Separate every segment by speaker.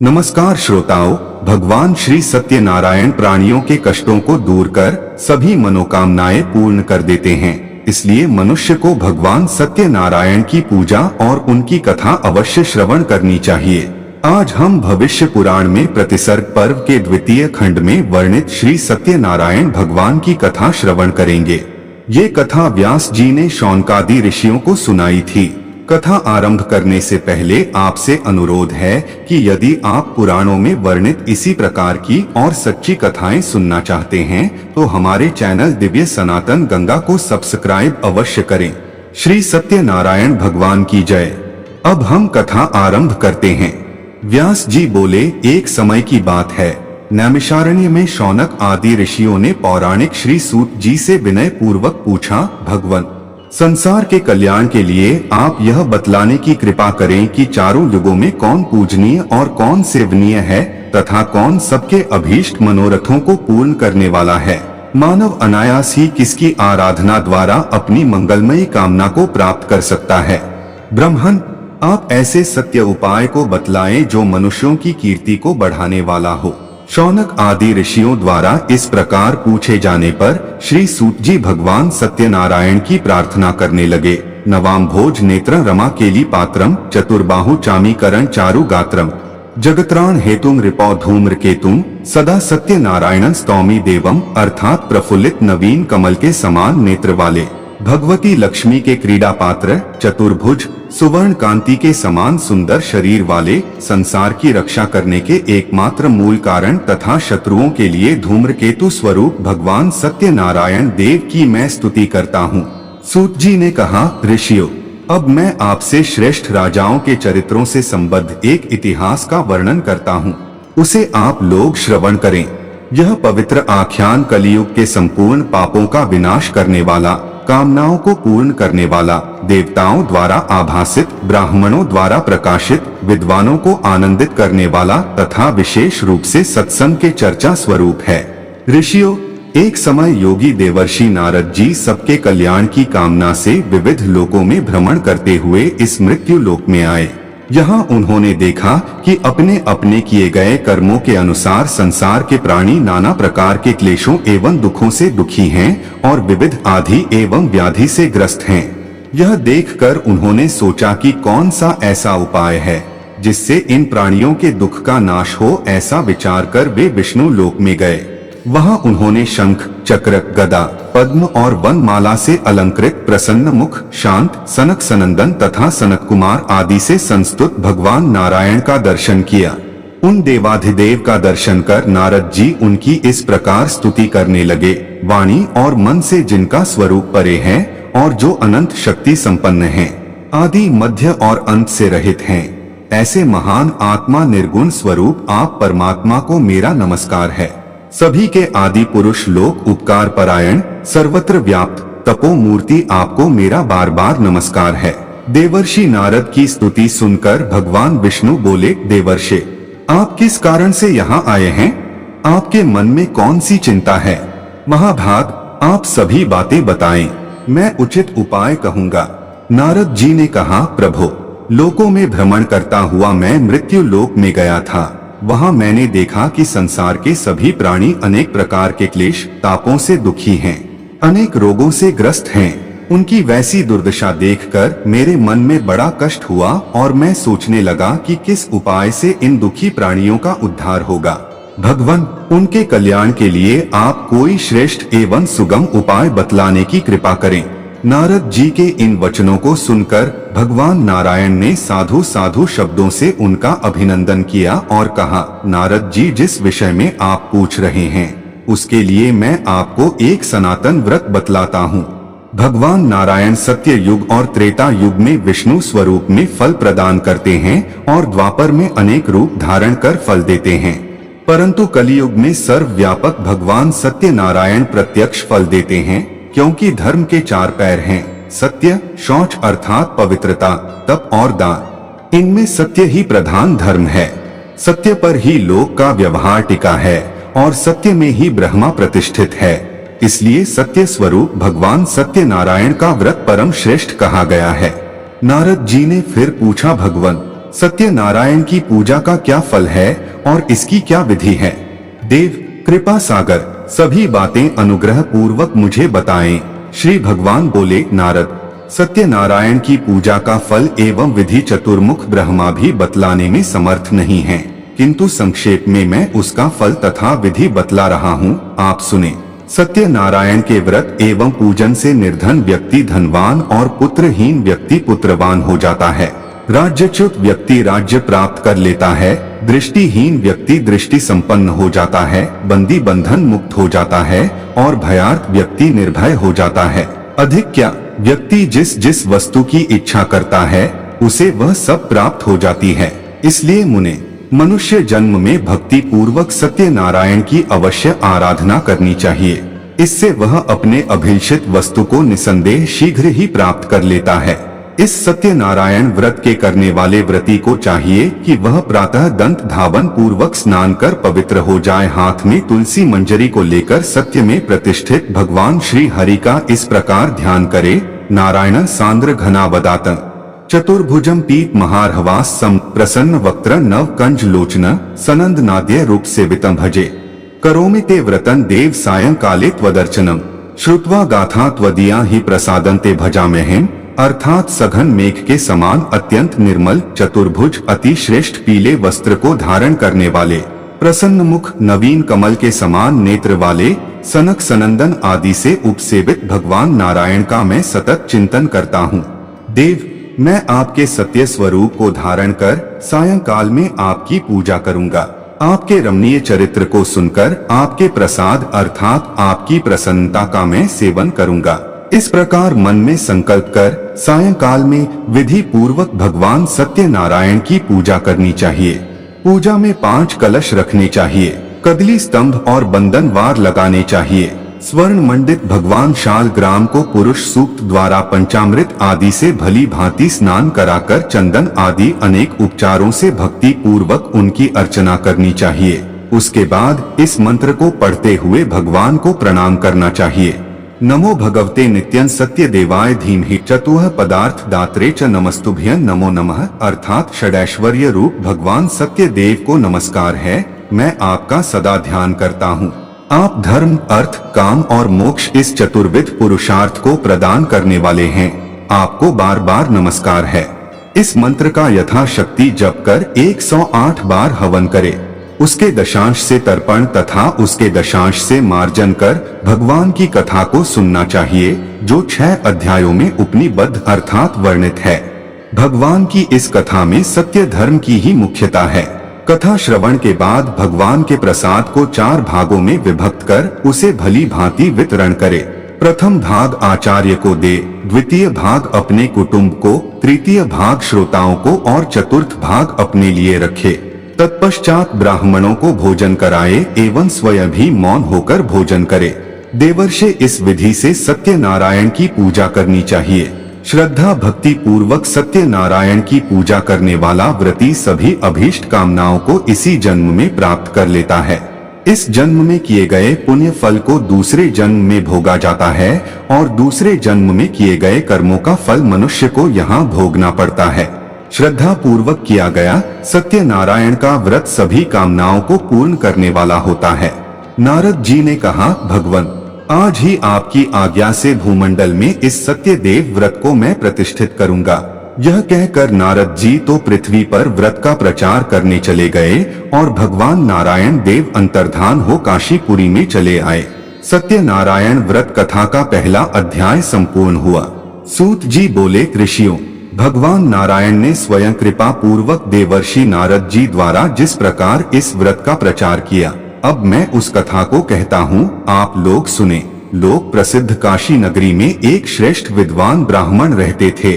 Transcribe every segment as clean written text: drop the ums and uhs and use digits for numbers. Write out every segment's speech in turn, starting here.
Speaker 1: नमस्कार श्रोताओं, भगवान श्री सत्यनारायण प्राणियों के कष्टों को दूर कर सभी मनोकामनाएं पूर्ण कर देते हैं। इसलिए मनुष्य को भगवान सत्यनारायण की पूजा और उनकी कथा अवश्य श्रवण करनी चाहिए। आज हम भविष्य पुराण में प्रतिसर्ग पर्व के द्वितीय खंड में वर्णित श्री सत्यनारायण भगवान की कथा श्रवण करेंगे। ये कथा व्यास जी ने शौनकादि ऋषियों को सुनाई थी। कथा आरंभ करने से पहले आपसे अनुरोध है कि यदि आप पुराणों में वर्णित इसी प्रकार की और सच्ची कथाएं सुनना चाहते हैं तो हमारे चैनल दिव्य सनातन गंगा को सब्सक्राइब अवश्य करें। श्री सत्यनारायण भगवान की जय। अब हम कथा आरंभ करते हैं। व्यास जी बोले, एक समय की बात है, नैमिषारण्य में शौनक आदि ऋषियों ने पौराणिक श्री सूत जी से विनय पूर्वक पूछा, भगवन, संसार के कल्याण के लिए आप यह बतलाने की कृपा करें कि चारों युगों में कौन पूजनीय और कौन सेवनीय है तथा कौन सबके अभीष्ट मनोरथों को पूर्ण करने वाला है। मानव अनायास ही किसकी आराधना द्वारा अपनी मंगलमयी कामना को प्राप्त कर सकता है। ब्रह्मन, आप ऐसे सत्य उपाय को बतलाएं जो मनुष्यों की कीर्ति को बढ़ाने वाला हो। शौनक आदि ऋषियों द्वारा इस प्रकार पूछे जाने पर श्री सूत जी भगवान सत्यनारायण की प्रार्थना करने लगे। नवाम भोज नेत्र रमा केली पात्रम चतुर्बाहु चामीकरण चारु गात्रम जगत्राण हेतुम रिपौ धूम्र केतुम सदा सत्यनारायण स्तौमी देवम, अर्थात प्रफुल्लित नवीन कमल के समान नेत्र वाले, भगवती लक्ष्मी के क्रीड़ा पात्र, चतुर्भुज, सुवर्ण कांति के समान सुंदर शरीर वाले, संसार की रक्षा करने के एकमात्र मूल कारण तथा शत्रुओं के लिए धूम्रकेतु स्वरूप भगवान सत्यनारायण देव की मैं स्तुति करता हूँ। सूत जी ने कहा, ऋषियों, अब मैं आपसे श्रेष्ठ राजाओं के चरित्रों से संबद्ध एक इतिहास का वर्णन करता हूँ, उसे आप लोग श्रवण करें। यह पवित्र आख्यान कलियुग के संपूर्ण पापों का विनाश करने वाला, कामनाओं को पूर्ण करने वाला, देवताओं द्वारा आभासित, ब्राह्मणों द्वारा प्रकाशित, विद्वानों को आनंदित करने वाला तथा विशेष रूप से सत्संग के चर्चा स्वरूप है। ऋषियों, एक समय योगी देवर्षि नारद जी सबके कल्याण की कामना से विविध लोकों में भ्रमण करते हुए इस मृत्यु लोक में आए। यहाँ उन्होंने देखा कि अपने अपने किए गए कर्मों के अनुसार संसार के प्राणी नाना प्रकार के क्लेशों एवं दुखों से दुखी हैं और विविध आधि एवं व्याधि से ग्रस्त हैं। यह देखकर उन्होंने सोचा कि कौन सा ऐसा उपाय है जिससे इन प्राणियों के दुख का नाश हो। ऐसा विचार कर वे विष्णु लोक में गए। वहाँ उन्होंने शंख, चक्र, गदा, पद्म और वनमाला से अलंकृत प्रसन्न मुख, शांत, सनक सनंदन तथा सनक कुमार आदि से संस्तुत भगवान नारायण का दर्शन किया। उन देवाधिदेव का दर्शन कर नारद जी उनकी इस प्रकार स्तुति करने लगे, वाणी और मन से जिनका स्वरूप परे है और जो अनंत शक्ति संपन्न है, आदि मध्य और अंत से रहित हैं, ऐसे महान आत्मा निर्गुण स्वरूप आप परमात्मा को मेरा नमस्कार है। सभी के आदि पुरुष लोक उपकार परायण, सर्वत्र व्याप्त तपो मूर्ति आपको मेरा बार बार नमस्कार है। देवर्षि नारद की स्तुति सुनकर भगवान विष्णु बोले, देवर्षि, आप किस कारण से यहाँ आए हैं? आपके मन में कौन सी चिंता है? महाभाग, आप सभी बातें बताएं, मैं उचित उपाय कहूँगा। नारद जी ने कहा, प्रभु, लोकों में भ्रमण करता हुआ मैं मृत्यु लोक में गया था। वहाँ मैंने देखा कि संसार के सभी प्राणी अनेक प्रकार के क्लेश तापों से दुखी हैं, अनेक रोगों से ग्रस्त हैं। उनकी वैसी दुर्दशा देखकर मेरे मन में बड़ा कष्ट हुआ और मैं सोचने लगा कि किस उपाय से इन दुखी प्राणियों का उद्धार होगा। भगवान, उनके कल्याण के लिए आप कोई श्रेष्ठ एवं सुगम उपाय बतलाने की कृपा करें। नारद जी के इन वचनों को सुनकर भगवान नारायण ने साधु साधु शब्दों से उनका अभिनंदन किया और कहा, नारद जी, जिस विषय में आप पूछ रहे हैं उसके लिए मैं आपको एक सनातन व्रत बतलाता हूँ। भगवान नारायण सत्य युग और त्रेता युग में विष्णु स्वरूप में फल प्रदान करते हैं और द्वापर में अनेक रूप धारण कर फल देते हैं, परंतु कलियुग में सर्वव्यापक भगवान सत्यनारायण प्रत्यक्ष फल देते हैं, क्योंकि धर्म के चार पैर हैं, सत्य, शौच अर्थात पवित्रता, तप और दान। इनमें सत्य ही प्रधान धर्म है। सत्य पर ही लोक का व्यवहार टिका है और सत्य में ही ब्रह्मा प्रतिष्ठित है। इसलिए सत्य स्वरूप भगवान सत्यनारायण का व्रत परम श्रेष्ठ कहा गया है। नारद जी ने फिर पूछा, भगवान, सत्यनारायण की पूजा का क्या फल है और इसकी क्या विधि है? देव कृपा सागर, सभी बातें अनुग्रह पूर्वक मुझे बताएं। श्री भगवान बोले, नारद, सत्यनारायण की पूजा का फल एवं विधि चतुर्मुख ब्रह्मा भी बतलाने में समर्थ नहीं है, किंतु संक्षेप में मैं उसका फल तथा विधि बतला रहा हूँ, आप सुने। सत्यनारायण के व्रत एवं पूजन से निर्धन व्यक्ति धनवान और पुत्रहीन व्यक्ति पुत्रवान हो जाता है। राज्यच्युत व्यक्ति राज्य प्राप्त कर लेता है, दृष्टिहीन व्यक्ति दृष्टि संपन्न हो जाता है, बंदी बंधन मुक्त हो जाता है और भयार्थ व्यक्ति निर्भय हो जाता है। अधिक क्या, व्यक्ति जिस जिस वस्तु की इच्छा करता है उसे वह सब प्राप्त हो जाती है। इसलिए मुने, मनुष्य जन्म में भक्ति पूर्वक सत्यनारायण की अवश्य आराधना करनी चाहिए। इससे वह अपने अभिलषित वस्तु को निसंदेह शीघ्र ही प्राप्त कर लेता है। इस सत्यनारायण व्रत के करने वाले व्रती को चाहिए कि वह प्रातः दंत धावन पूर्वक स्नान कर पवित्र हो जाए, हाथ में तुलसी मंजरी को लेकर सत्य में प्रतिष्ठित भगवान श्री हरि का इस प्रकार ध्यान करे। नारायण सांद्र घनावदात चतुर्भुजम पीत महारहवास सम प्रसन्न वक्त्र नव कंज लोचन सनंद नाद्य रूप सेवितम भजे करोमि ते व्रतन देव सायं काले त्वदर्चनम श्रुत्वा गाथा त्वदीया ही प्रसादं ते भजाम्यहम्। अर्थात सघन मेघ के समान अत्यंत निर्मल चतुर्भुज अति श्रेष्ठ पीले वस्त्र को धारण करने वाले, प्रसन्न मुख नवीन कमल के समान नेत्र वाले, सनक सनंदन आदि से उपसेवित भगवान नारायण का मैं सतत चिंतन करता हूँ। देव, मैं आपके सत्य स्वरूप को धारण कर सायंकाल में आपकी पूजा करूँगा। आपके रमणीय चरित्र को सुनकर आपके प्रसाद अर्थात आपकी प्रसन्नता का मैं सेवन करूँगा। इस प्रकार मन में संकल्प कर सायंकाल में विधि पूर्वक भगवान सत्यनारायण की पूजा करनी चाहिए। पूजा में 5 कलश रखने चाहिए, कदली स्तंभ और बंधनवार लगाने चाहिए। स्वर्ण मंडित भगवान शाल ग्राम को पुरुष सूक्त द्वारा पंचामृत आदि से भली भांति स्नान कराकर चंदन आदि अनेक उपचारों से भक्ति पूर्वक उनकी अर्चना करनी चाहिए। उसके बाद इस मंत्र को पढ़ते हुए भगवान को प्रणाम करना चाहिए। नमो भगवते नित्यं सत्य देवाय धीमहि चतुः पदार्थ दात्रे च नमस्तुभ्यं नमो नमः। अर्थात षडैश्वर्य रूप भगवान सत्य देव को नमस्कार है, मैं आपका सदा ध्यान करता हूँ। आप धर्म अर्थ काम और मोक्ष इस चतुर्विध पुरुषार्थ को प्रदान करने वाले हैं, आपको बार बार नमस्कार है। इस मंत्र का यथाशक्ति जप कर 108 बार हवन करे। उसके दशांश से तर्पण तथा उसके दशांश से मार्जन कर भगवान की कथा को सुनना चाहिए, जो 6 अध्यायों में उपनिबद्ध अर्थात वर्णित है। भगवान की इस कथा में सत्य धर्म की ही मुख्यता है। कथा श्रवण के बाद भगवान के प्रसाद को 4 भागों में विभक्त कर उसे भली भांति वितरण करे। प्रथम भाग आचार्य को दे, द्वितीय भाग अपने कुटुंब को, तृतीय भाग श्रोताओं को और चतुर्थ भाग अपने लिए रखे। तत्पश्चात ब्राह्मणों को भोजन कराए एवं स्वयं भी मौन होकर भोजन करे। देवर्षि इस विधि से सत्यनारायण की पूजा करनी चाहिए। श्रद्धा भक्ति पूर्वक सत्यनारायण की पूजा करने वाला व्रती सभी अभीष्ट कामनाओं को इसी जन्म में प्राप्त कर लेता है। इस जन्म में किए गए पुण्य फल को दूसरे जन्म में भोगा जाता है और दूसरे जन्म में किए गए कर्मों का फल मनुष्य को यहाँ भोगना पड़ता है। श्रद्धा पूर्वक किया गया सत्यनारायण का व्रत सभी कामनाओं को पूर्ण करने वाला होता है। नारद जी ने कहा, भगवन, आज ही आपकी आज्ञा से भूमंडल में इस सत्य देव व्रत को मैं प्रतिष्ठित करूंगा। यह कहकर नारद जी तो पृथ्वी पर व्रत का प्रचार करने चले गए और भगवान नारायण देव अंतर्धान हो काशीपुरी में चले आए। सत्यनारायण व्रत कथा का पहला अध्याय संपूर्ण हुआ। सूत जी बोले, ऋषियों, भगवान नारायण ने स्वयं कृपा पूर्वक देवर्षि नारद जी द्वारा जिस प्रकार इस व्रत का प्रचार किया, अब मैं उस कथा को कहता हूँ, आप लोग सुने। लोक प्रसिद्ध काशी नगरी में एक श्रेष्ठ विद्वान ब्राह्मण रहते थे,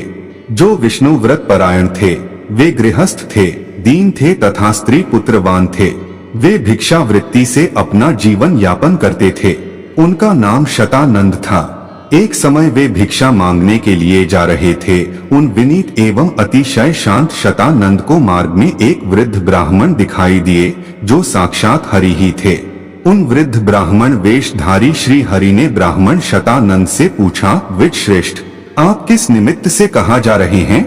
Speaker 1: जो विष्णु व्रत परायण थे। वे गृहस्थ थे, दीन थे तथा स्त्री पुत्रवान थे। वे भिक्षा वृत्ति से अपना जीवन यापन करते थे। उनका नाम शतानंद था। एक समय वे भिक्षा मांगने के लिए जा रहे थे। उन विनीत एवं अतिशय शांत शतानंद को मार्ग में एक वृद्ध ब्राह्मण दिखाई दिए, जो साक्षात हरि ही थे। उन वृद्ध ब्राह्मण वेशधारी श्री हरि ने ब्राह्मण शतानंद से पूछा, विद श्रेष्ठ, आप किस निमित्त से कहाँ जा रहे हैं?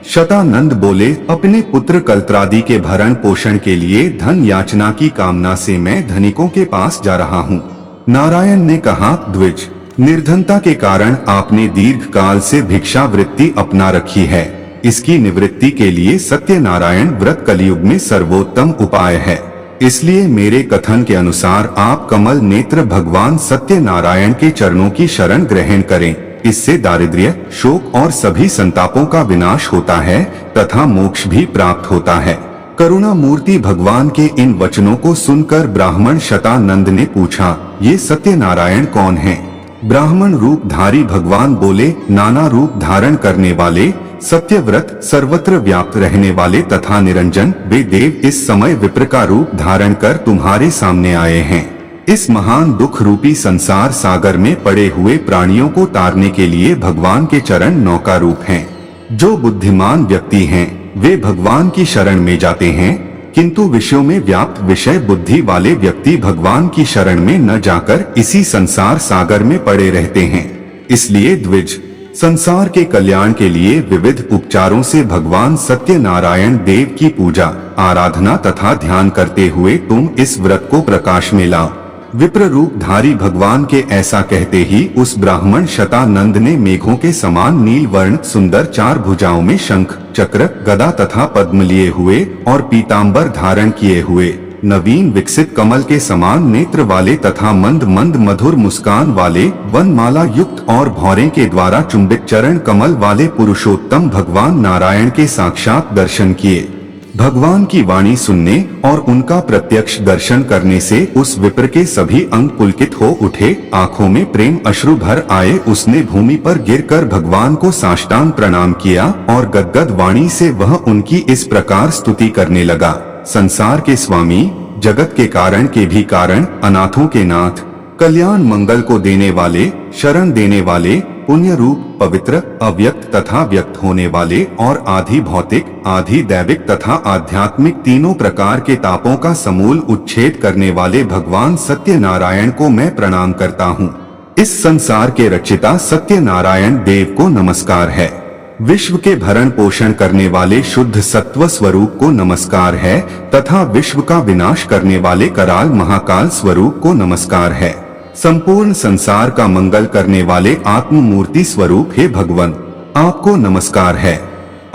Speaker 1: शतानंद बोले, अपने पुत्र कलत्रादि के भरण पोषण के लिए धन याचना की कामना से मैं धनिकों के पास जा रहा हूँ। नारायण ने कहा, द्विज, निर्धनता के कारण आपने दीर्घ काल से भिक्षा वृत्ति अपना रखी है। इसकी निवृत्ति के लिए सत्यनारायण व्रत कलयुग में सर्वोत्तम उपाय है। इसलिए मेरे कथन के अनुसार आप कमल नेत्र भगवान सत्यनारायण के चरणों की शरण ग्रहण करें। इससे दारिद्र्य, शोक और सभी संतापों का विनाश होता है तथा मोक्ष भी प्राप्त होता है। करुणा मूर्ति भगवान के इन वचनों को सुनकर ब्राह्मण शतानंद ने पूछा, ये सत्यनारायण कौन है? ब्राह्मण रूपधारी भगवान बोले, नाना रूप धारण करने वाले, सत्यव्रत, सर्वत्र व्याप्त रहने वाले तथा निरंजन वे देव इस समय विप्र का रूप धारण कर तुम्हारे सामने आए हैं। इस महान दुख रूपी संसार सागर में पड़े हुए प्राणियों को तारने के लिए भगवान के चरण नौका रूप हैं। जो बुद्धिमान व्यक्ति हैं, वे भगवान की शरण में जाते हैं, किंतु विषयों में व्याप्त विषय बुद्धि वाले व्यक्ति भगवान की शरण में न जाकर इसी संसार सागर में पड़े रहते हैं। इसलिए द्विज, संसार के कल्याण के लिए विविध उपचारों से भगवान सत्यनारायण देव की पूजा, आराधना तथा ध्यान करते हुए तुम इस व्रत को प्रकाश में लाओ। विप्र रूपधारी भगवान के ऐसा कहते ही उस ब्राह्मण शतानंद ने मेघों के समान नील वर्ण सुंदर चार भुजाओं में शंख, चक्र, गदा तथा पद्म लिए हुए और पीतांबर धारण किए हुए, नवीन विकसित कमल के समान नेत्र वाले तथा मंद मंद मधुर मुस्कान वाले, वनमाला युक्त और भौरे के द्वारा चुंबित चरण कमल वाले पुरुषोत्तम भगवान नारायण के साक्षात दर्शन किए। भगवान की वाणी सुनने और उनका प्रत्यक्ष दर्शन करने से उस विप्र के सभी अंग पुलकित हो उठे, आंखों में प्रेम अश्रु भर आए। उसने भूमि पर गिरकर भगवान को साष्टांग प्रणाम किया और गदगद वाणी से वह उनकी इस प्रकार स्तुति करने लगा, संसार के स्वामी, जगत के कारण के भी कारण, अनाथों के नाथ, कल्याण मंगल को देने वाले, शरण देने वाले, पुण्य रूप, पवित्र, अव्यक्त तथा व्यक्त होने वाले और आधि भौतिक, आधि दैविक तथा आध्यात्मिक तीनों प्रकार के तापों का समूल उच्छेद करने वाले भगवान सत्यनारायण को मैं प्रणाम करता हूँ। इस संसार के रचिता सत्यनारायण देव को नमस्कार है। विश्व के भरण पोषण करने वाले शुद्ध सत्व स्वरूप को नमस्कार है तथा विश्व का विनाश करने वाले कराल महाकाल स्वरूप को नमस्कार है। संपूर्ण संसार का मंगल करने वाले आत्म मूर्ति स्वरूप हे भगवान, आपको नमस्कार है।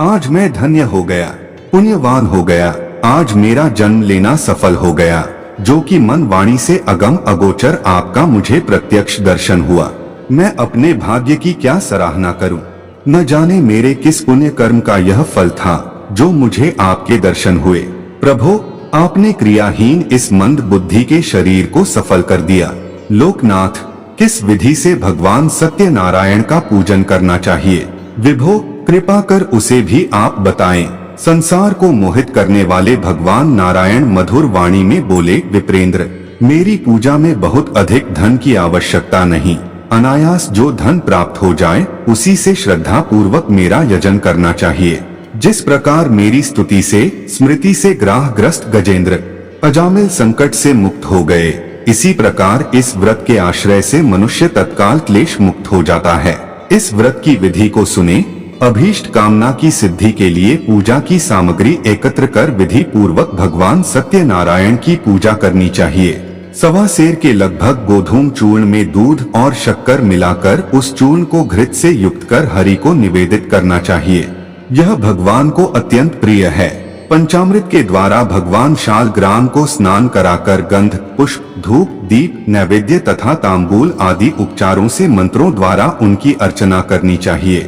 Speaker 1: आज मैं धन्य हो गया, पुण्यवान हो गया। आज मेरा जन्म लेना सफल हो गया, जो कि मन वाणी से अगम अगोचर आपका मुझे प्रत्यक्ष दर्शन हुआ। मैं अपने भाग्य की क्या सराहना करूं? न जाने मेरे किस पुण्य कर्म का यह फल था जो मुझे आपके दर्शन हुए। प्रभु, आपने क्रियाहीन इस मंद बुद्धि के शरीर को सफल कर दिया। लोकनाथ, किस विधि से भगवान सत्यनारायण का पूजन करना चाहिए? विभो, कृपा कर उसे भी आप बताएं। संसार को मोहित करने वाले भगवान नारायण मधुर वाणी में बोले, विप्रेंद्र, मेरी पूजा में बहुत अधिक धन की आवश्यकता नहीं। अनायास जो धन प्राप्त हो जाए उसी से श्रद्धा पूर्वक मेरा यजन करना चाहिए। जिस प्रकार मेरी स्तुति से, स्मृति से ग्राहग्रस्त गजेंद्र अजामिल संकट से मुक्त हो गए, इसी प्रकार इस व्रत के आश्रय से मनुष्य तत्काल क्लेश मुक्त हो जाता है। इस व्रत की विधि को सुने। अभीष्ट कामना की सिद्धि के लिए पूजा की सामग्री एकत्र कर विधि पूर्वक भगवान सत्यनारायण की पूजा करनी चाहिए। सवा सेर के लगभग गोधूम चूर्ण में दूध और शक्कर मिलाकर उस चूर्ण को घृत से युक्त कर हरि को निवेदित करना चाहिए। यह भगवान को अत्यंत प्रिय है। पंचामृत के द्वारा भगवान शालग्राम को स्नान कराकर गंध, पुष्प, धूप, दीप, नैवेद्य तथा तांबूल आदि उपचारों से मंत्रों द्वारा उनकी अर्चना करनी चाहिए।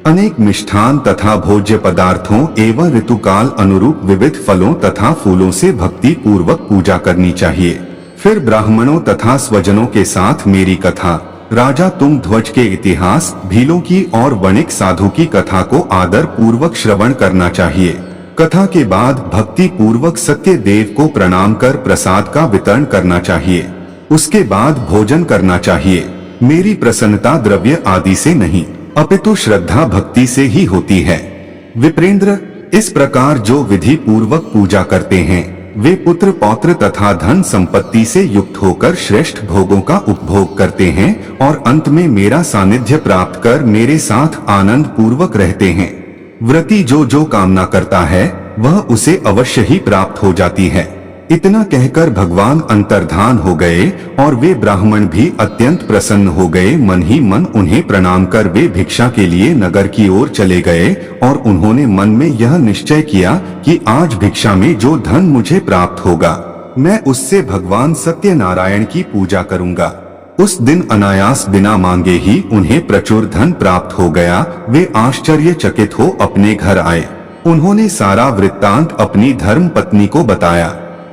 Speaker 1: अनेक मिष्ठान तथा भोज्य पदार्थों एवं ऋतुकाल अनुरूप विविध फलों तथा फूलों से भक्ति पूर्वक पूजा करनी चाहिए। फिर ब्राह्मणों तथा स्वजनों के साथ मेरी कथा, राजा तुम ध्वज के इतिहास, भीलों की और वणिक साधु की कथा को आदर पूर्वक श्रवण करना चाहिए। कथा के बाद भक्ति पूर्वक सत्य देव को प्रणाम कर प्रसाद का वितरण करना चाहिए। उसके बाद भोजन करना चाहिए। मेरी प्रसन्नता द्रव्य आदि से नहीं, अपितु श्रद्धा भक्ति से ही होती है। विप्रेंद्र, इस प्रकार जो विधि पूर्वक पूजा करते हैं वे पुत्र पौत्र तथा धन संपत्ति से युक्त होकर श्रेष्ठ भोगों का उपभोग करते हैं और अंत में मेरा सानिध्य प्राप्त कर मेरे साथ आनंद पूर्वक रहते हैं। व्रती जो जो कामना करता है वह उसे अवश्य ही प्राप्त हो जाती है। इतना कहकर भगवान अंतर्धान हो गए और वे ब्राह्मण भी अत्यंत प्रसन्न हो गए। मन ही मन उन्हें प्रणाम कर वे भिक्षा के लिए नगर की ओर चले गए और उन्होंने मन में यह निश्चय किया कि आज भिक्षा में जो धन मुझे प्राप्त होगा मैं उससे भगवान सत्यनारायण की पूजा करूंगा। उस दिन अनायास बिना मांगे ही उन्हें प्रचुर धन प्राप्त हो गया। वे आश्चर्यचकित हो अपने घर आए। उन्होंने सारा वृत्तांत अपनी धर्म पत्नी को बताया।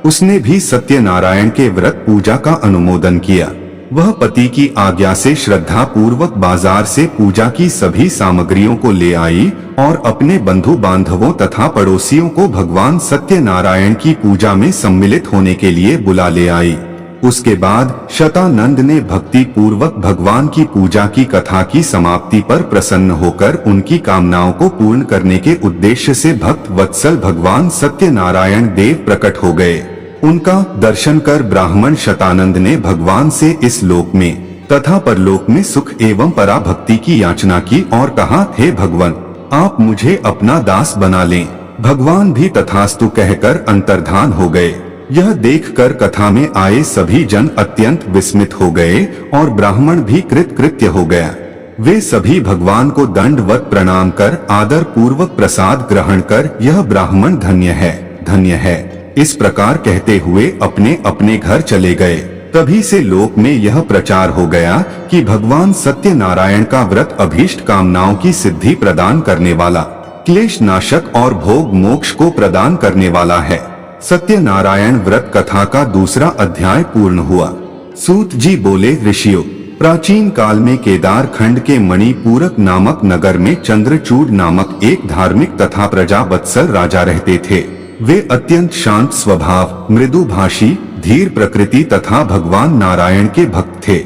Speaker 1: उसने भी सत्यनारायण के व्रत पूजा का अनुमोदन किया। वह पति की आज्ञा से श्रद्धा पूर्वक बाजार से पूजा की सभी सामग्रियों को ले आई और अपने बंधु बांधवों तथा पड़ोसियों को भगवान सत्यनारायण की पूजा में सम्मिलित होने के लिए बुला ले आई। उसके बाद शतानंद ने भक्ति पूर्वक भगवान की पूजा की कथा की समाप्ति पर प्रसन्न होकर उनकी कामनाओं को पूर्ण करने के उद्देश्य से भक्त वत्सल भगवान सत्यनारायण देव प्रकट हो गए। उनका दर्शन कर ब्राह्मण शतानंद ने भगवान से इस लोक में तथा परलोक में सुख एवं पराभक्ति की याचना की और कहा, हे भगवान, आप मुझे अपना दास बना लें। भगवान भी तथास्तु कहकर अंतर्धान हो गए। यह देखकर कथा में आए सभी जन अत्यंत विस्मित हो गए और ब्राह्मण भी कृतकृत्य हो गया। वे सभी भगवान को दंडवत प्रणाम कर आदर पूर्वक प्रसाद ग्रहण कर यह ब्राह्मण धन्य है, धन्य है, इस प्रकार कहते हुए अपने अपने घर चले गए। तभी से लोक में यह प्रचार हो गया कि भगवान सत्यनारायण का व्रत अभीष्ट कामनाओं की सिद्धि प्रदान करने वाला, क्लेश नाशक और भोग मोक्ष को प्रदान करने वाला है। सत्यनारायण व्रत कथा का दूसरा अध्याय पूर्ण हुआ। सूत जी बोले, ऋषियों, प्राचीन काल में केदार खंड के मणिपूरक नामक नगर में चंद्रचूड़ नामक एक धार्मिक तथा प्रजावत्सल राजा रहते थे। वे अत्यंत शांत स्वभाव, मृदुभाषी, धीर प्रकृति तथा भगवान नारायण के भक्त थे।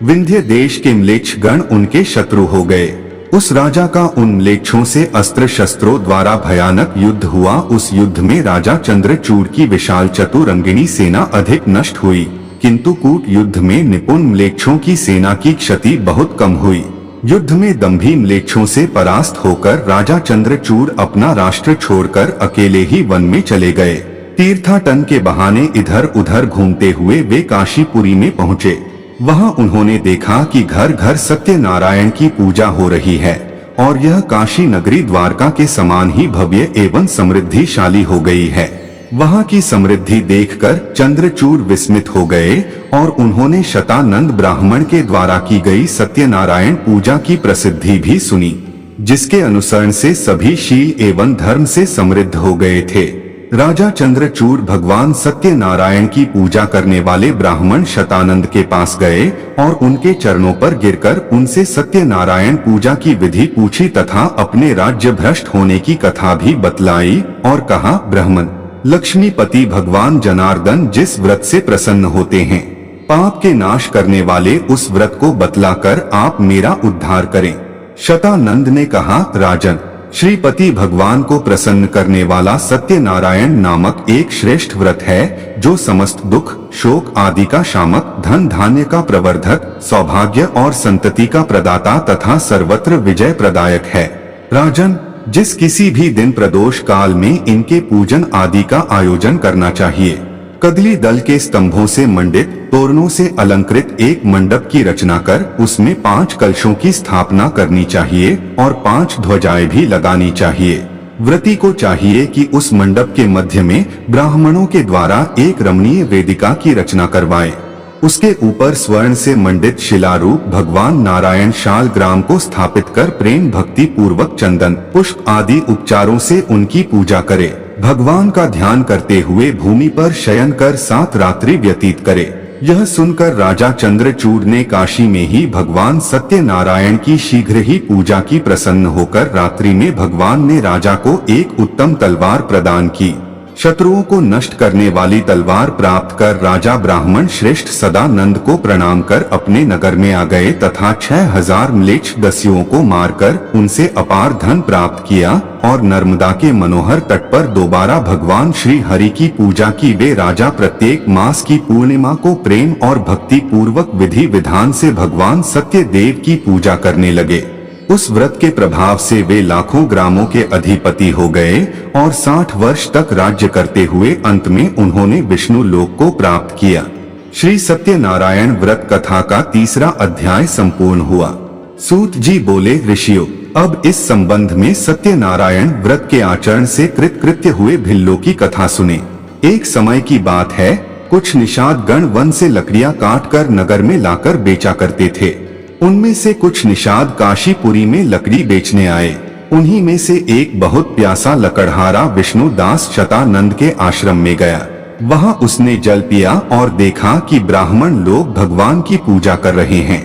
Speaker 1: विंध्य देश के म्लेच्छ गण उनके शत्रु हो गए। उस राजा का उन म्लेच्छों से अस्त्र शस्त्रों द्वारा भयानक युद्ध हुआ। उस युद्ध में राजा चंद्रचूड़ की विशाल चतुरंगिणी सेना अधिक नष्ट हुई, किंतु कूट युद्ध में निपुण म्लेच्छों की सेना की क्षति बहुत कम हुई। युद्ध में दंभी म्लेच्छों से परास्त होकर राजा चंद्रचूड़ अपना राष्ट्र छोड़कर अकेले ही वन में चले गए। तीर्थाटन के बहाने इधर उधर घूमते हुए वे काशीपुरी में पहुँचे। वहां उन्होंने देखा कि घर घर सत्यनारायण की पूजा हो रही है और यह काशी नगरी द्वारका के समान ही भव्य एवं समृद्धिशाली हो गई है। वहां की समृद्धि देखकर चंद्रचूड़ विस्मित हो गए और उन्होंने शतानंद ब्राह्मण के द्वारा की गई सत्यनारायण पूजा की प्रसिद्धि भी सुनी, जिसके अनुसरण से सभी शील एवं धर्म से समृद्ध हो गए थे। राजा चंद्रचूड़ भगवान सत्यनारायण की पूजा करने वाले ब्राह्मण शतानंद के पास गए और उनके चरणों पर गिरकर उनसे सत्यनारायण पूजा की विधि पूछी तथा अपने राज्य भ्रष्ट होने की कथा भी बतलाई और कहा, ब्राह्मण, लक्ष्मीपति भगवान जनार्दन जिस व्रत से प्रसन्न होते हैं, पाप के नाश करने वाले उस व्रत को बतलाकर आप मेरा उद्धार करें। शतानंद ने कहा, राजन, श्रीपति भगवान को प्रसन्न करने वाला सत्यनारायण नामक एक श्रेष्ठ व्रत है, जो समस्त दुख शोक आदि का शामक, धन धान्य का प्रवर्धक, सौभाग्य और संतति का प्रदाता तथा सर्वत्र विजय प्रदायक है। राजन, जिस किसी भी दिन प्रदोष काल में इनके पूजन आदि का आयोजन करना चाहिए। कदली दल के स्तंभों से मंडित, तोरणों से अलंकृत एक मंडप की रचना कर उसमें 5 कलशों की स्थापना करनी चाहिए और 5 ध्वजाएं भी लगानी चाहिए। व्रती को चाहिए कि उस मंडप के मध्य में ब्राह्मणों के द्वारा एक रमणीय वेदिका की रचना करवाए। उसके ऊपर स्वर्ण से मंडित शिलारूप भगवान नारायण शालग्राम को स्थापित कर प्रेम भक्ति पूर्वक चंदन पुष्प आदि उपचारों से उनकी पूजा करे। भगवान का ध्यान करते हुए भूमि पर शयन कर 7 रात्रि व्यतीत करे। यह सुनकर राजा चंद्रचूड़ ने काशी में ही भगवान सत्यनारायण की शीघ्र ही पूजा की। प्रसन्न होकर रात्रि में भगवान ने राजा को एक उत्तम तलवार प्रदान की। शत्रुओं को नष्ट करने वाली तलवार प्राप्त कर राजा ब्राह्मण श्रेष्ठ सदानंद को प्रणाम कर अपने नगर में आ गए तथा 6000 म्लेच्छ दस्युओं को मारकर उनसे अपार धन प्राप्त किया और नर्मदा के मनोहर तट पर दोबारा भगवान श्री हरि की पूजा की। वे राजा प्रत्येक मास की पूर्णिमा को प्रेम और भक्ति पूर्वक विधि विधान से भगवान सत्यदेव की पूजा करने लगे। उस व्रत के प्रभाव से वे लाखों ग्रामों के अधिपति हो गए और 60 वर्ष तक राज्य करते हुए अंत में उन्होंने विष्णु लोक को प्राप्त किया। श्री सत्यनारायण व्रत कथा का 3रा अध्याय संपूर्ण हुआ। सूत जी बोले, ऋषियों, अब इस संबंध में सत्यनारायण व्रत के आचरण से कृतकृत्य हुए भिल्लों की कथा सुने। एक समय की बात है, कुछ निषाद गण वन से लकड़ियां काट कर नगर में लाकर बेचा करते थे। उनमें से कुछ निषाद काशीपुरी में लकड़ी बेचने आए। उन्हीं में से एक बहुत प्यासा लकड़हारा विष्णुदास शतानंद के आश्रम में गया। वहां उसने जल पिया और देखा कि ब्राह्मण लोग भगवान की पूजा कर रहे हैं।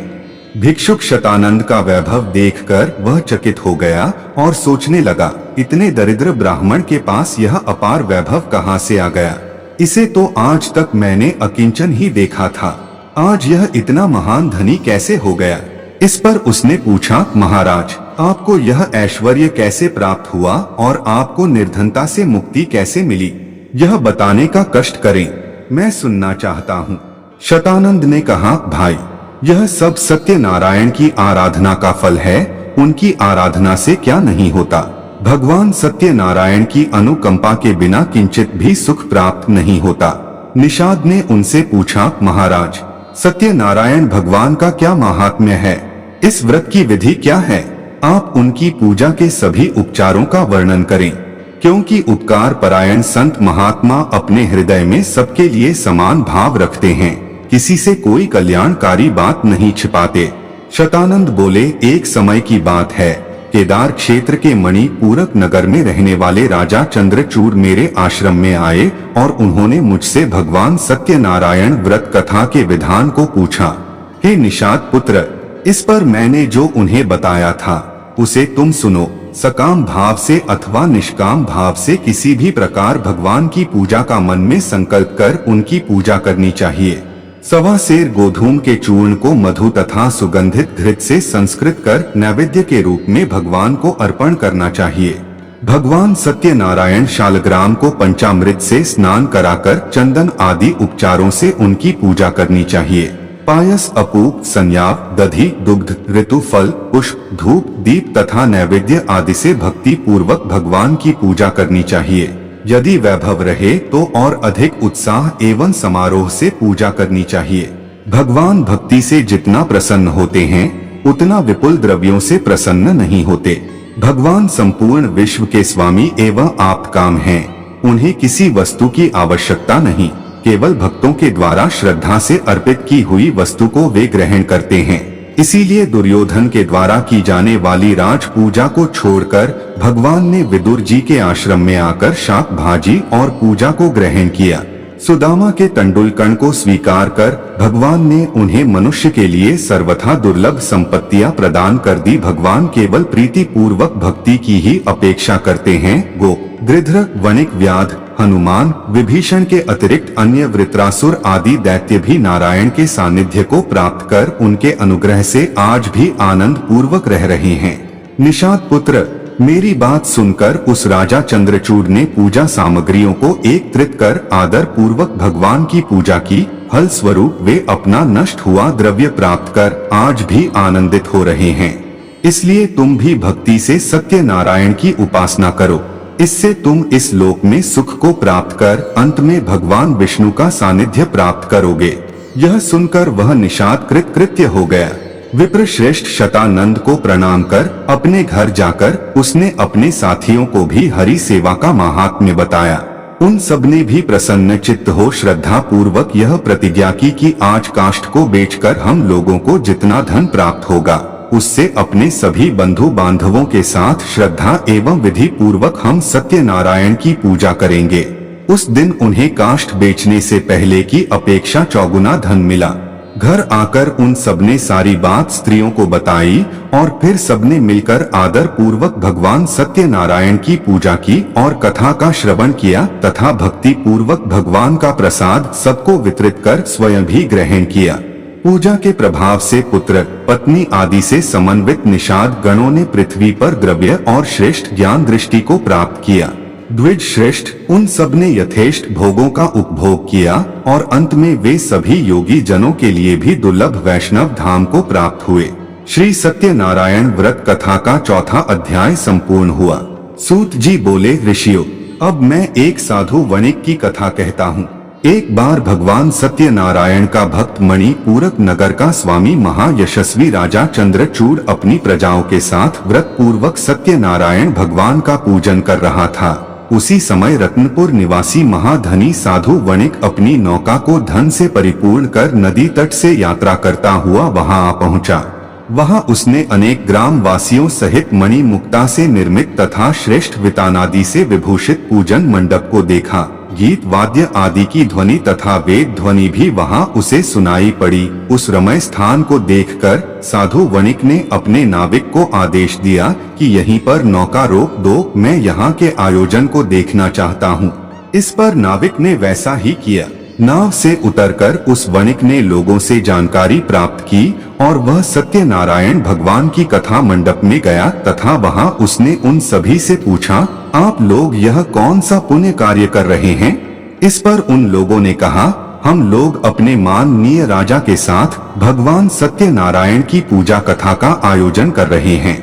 Speaker 1: भिक्षुक शतानंद का वैभव देखकर वह चकित हो गया और सोचने लगा, इतने दरिद्र ब्राह्मण के पास यह अपार वैभव कहां से आ गया? इसे तो आज तक मैंने अकिंचन ही देखा था, आज यह इतना महान धनी कैसे हो गया? इस पर उसने पूछा, महाराज, आपको यह ऐश्वर्य कैसे प्राप्त हुआ और आपको निर्धनता से मुक्ति कैसे मिली? यह बताने का कष्ट करें, मैं सुनना चाहता हूँ। शतानंद ने कहा, भाई, यह सब सत्यनारायण की आराधना का फल है। उनकी आराधना से क्या नहीं होता। भगवान सत्यनारायण की अनुकंपा के बिना किंचित भी सुख प्राप्त नहीं होता। निषाद ने उनसे पूछा, महाराज, सत्यनारायण भगवान का क्या महात्म्य है? इस व्रत की विधि क्या है? आप उनकी पूजा के सभी उपचारों का वर्णन करें, क्योंकि उपकार परायण संत महात्मा अपने हृदय में सबके लिए समान भाव रखते हैं, किसी से कोई कल्याणकारी बात नहीं छिपाते। शतानंद बोले, एक समय की बात है, केदार क्षेत्र के मणिपूरक नगर में रहने वाले राजा चंद्रचूड़ मेरे आश्रम में आए और उन्होंने मुझसे भगवान सत्यनारायण व्रत कथा के विधान को पूछा। हे निषाद पुत्र, इस पर मैंने जो उन्हें बताया था उसे तुम सुनो। सकाम भाव से अथवा निष्काम भाव से किसी भी प्रकार भगवान की पूजा का मन में संकल्प कर उनकी पूजा करनी चाहिए। 1.25 सेर गोधूम के चूर्ण को मधु तथा सुगंधित घृत से संस्कृत कर नैवेद्य के रूप में भगवान को अर्पण करना चाहिए। भगवान सत्यनारायण शालग्राम को पंचामृत से स्नान कराकर चंदन आदि उपचारों से उनकी पूजा करनी चाहिए। पायस, अपूप, संयाव, दधि, दुग्ध, ऋतु फल, पुष्प, धूप, दीप तथा नैवेद्य आदि से भक्ति पूर्वक भगवान की पूजा करनी चाहिए। यदि वैभव रहे तो और अधिक उत्साह एवं समारोह से पूजा करनी चाहिए। भगवान भक्ति से जितना प्रसन्न होते हैं उतना विपुल द्रव्यों से प्रसन्न नहीं होते। भगवान संपूर्ण विश्व के स्वामी एवं आप्तकाम हैं। उन्हें किसी वस्तु की आवश्यकता नहीं, केवल भक्तों के द्वारा श्रद्धा से अर्पित की हुई वस्तु को वे ग्रहण करते हैं। इसीलिए दुर्योधन के द्वारा की जाने वाली राज पूजा को छोड़कर भगवान ने विदुर जी के आश्रम में आकर शाक भाजी और पूजा को ग्रहण किया। सुदामा के तंडुलकण को स्वीकार कर भगवान ने उन्हें मनुष्य के लिए सर्वथा दुर्लभ संपत्तियां प्रदान कर दी। भगवान केवल प्रीति पूर्वक भक्ति की ही अपेक्षा करते हैं। गो, गृध्र, वणिक, व्याध, हनुमान, विभीषण के अतिरिक्त अन्य वृत्रासुर आदि दैत्य भी नारायण के सानिध्य को प्राप्त कर उनके अनुग्रह से आज भी आनंद पूर्वक रह रहे हैं। निषाद पुत्र, मेरी बात सुनकर उस राजा चंद्रचूड़ ने पूजा सामग्रियों को एकत्रित कर आदर पूर्वक भगवान की पूजा की। फल स्वरूप वे अपना नष्ट हुआ द्रव्य प्राप्त कर आज भी आनंदित हो रहे हैं। इसलिए तुम भी भक्ति से सत्यनारायण की उपासना करो। इससे तुम इस लोक में सुख को प्राप्त कर अंत में भगवान विष्णु का सानिध्य प्राप्त करोगे। यह सुनकर वह निषाद कृतकृत्य हो गया। विप्र श्रेष्ठ शतानंद को प्रणाम कर अपने घर जाकर उसने अपने साथियों को भी हरि सेवा का महात्म्य बताया। उन सबने भी प्रसन्न चित्त हो श्रद्धा पूर्वक यह प्रतिज्ञा की कि आज काष्ठ को बेचकर हम लोगों को जितना धन प्राप्त होगा उससे अपने सभी बंधु बांधवों के साथ श्रद्धा एवं विधि पूर्वक हम सत्यनारायण की पूजा करेंगे। उस दिन उन्हें काष्ठ बेचने से पहले की अपेक्षा चौगुना धन मिला। घर आकर उन सबने सारी बात स्त्रियों को बताई और फिर सबने मिलकर आदर पूर्वक भगवान सत्यनारायण की पूजा की और कथा का श्रवण किया तथा भक्ति पूर्वक भगवान का प्रसाद सबको वितरित कर स्वयं भी ग्रहण किया। पूजा के प्रभाव से पुत्र, पत्नी आदि से समन्वित निषाद गणों ने पृथ्वी पर द्रव्य और श्रेष्ठ ज्ञान दृष्टि को प्राप्त किया। द्विज श्रेष्ठ उन सब ने यथेष्ट भोगों का उपभोग किया और अंत में वे सभी योगी जनों के लिए भी दुर्लभ वैष्णव धाम को प्राप्त हुए। श्री सत्यनारायण व्रत कथा का चौथा अध्याय संपूर्ण हुआ। सूत जी बोले, ऋषियों, अब मैं एक साधु वणिक की कथा कहता हूँ। एक बार भगवान सत्यनारायण का भक्त मणिपूरक नगर का स्वामी महायशस्वी राजा चंद्रचूड़ अपनी प्रजाओं के साथ व्रत पूर्वक सत्यनारायण भगवान का पूजन कर रहा था। उसी समय रत्नपुर निवासी महाधनी साधु वणिक अपनी नौका को धन से परिपूर्ण कर नदी तट से यात्रा करता हुआ वहां आ पहुंचा। वहां उसने अनेक ग्राम वासियों सहित मणि मुक्ता से निर्मित तथा श्रेष्ठ वितानादि से विभूषित पूजन मंडप को देखा। गीत वाद्य आदि की ध्वनि तथा वेद ध्वनि भी वहां उसे सुनाई पड़ी। उस रमय स्थान को देखकर साधु वणिक ने अपने नाविक को आदेश दिया कि यहीं पर नौका रोक दो, मैं यहाँ के आयोजन को देखना चाहता हूँ। इस पर नाविक ने वैसा ही किया। नाव से उतरकर उस वणिक ने लोगों से जानकारी प्राप्त की और वह सत्यनारायण भगवान की कथा मंडप में गया तथा वहां उसने उन सभी से पूछा, आप लोग यह कौन सा पुण्य कार्य कर रहे हैं? इस पर उन लोगों ने कहा, हम लोग अपने माननीय राजा के साथ भगवान सत्यनारायण की पूजा कथा का आयोजन कर रहे हैं।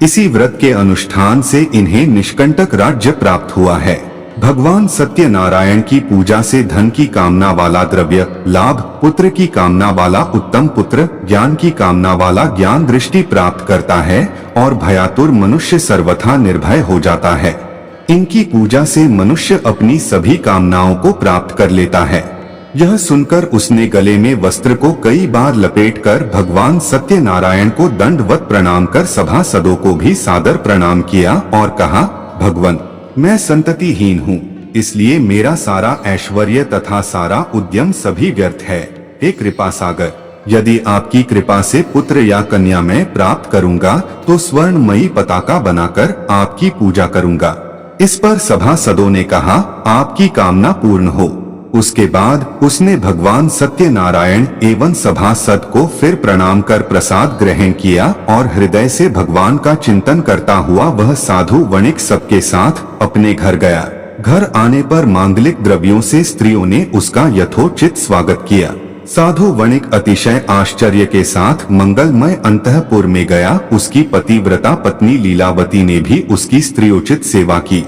Speaker 1: इसी व्रत के अनुष्ठान से इन्हें निष्कंटक राज्य प्राप्त हुआ है। भगवान सत्यनारायण की पूजा से धन की कामना वाला द्रव्य लाभ, पुत्र की कामना वाला उत्तम पुत्र, ज्ञान की कामना वाला ज्ञान दृष्टि प्राप्त करता है और भयातुर मनुष्य सर्वथा निर्भय हो जाता है। इनकी पूजा से मनुष्य अपनी सभी कामनाओं को प्राप्त कर लेता है। यह सुनकर उसने गले में वस्त्र को कई बार लपेटकर भगवान सत्यनारायण को दंडवत प्रणाम कर सभासदों को भी सादर प्रणाम किया और कहा, भगवान, मैं संततिहीन हूँ, इसलिए मेरा सारा ऐश्वर्य तथा सारा उद्यम सभी व्यर्थ है। हे कृपा सागर, यदि आपकी कृपा से पुत्र या कन्या मैं प्राप्त करूँगा तो स्वर्णमयी पताका बनाकर आपकी पूजा करूँगा। इस पर सभासदों ने कहा, आपकी कामना पूर्ण हो। उसके बाद उसने भगवान सत्यनारायण एवं सभासद को फिर प्रणाम कर प्रसाद ग्रहण किया और हृदय से भगवान का चिंतन करता हुआ वह साधु वणिक सबके साथ अपने घर गया। घर आने पर मांगलिक द्रव्यों से स्त्रियों ने उसका यथोचित स्वागत किया। साधु वणिक अतिशय आश्चर्य के साथ मंगलमय अंतःपुर में गया। उसकी पतिव्रता पत्नी लीलावती ने भी उसकी स्त्रियोचित सेवा की।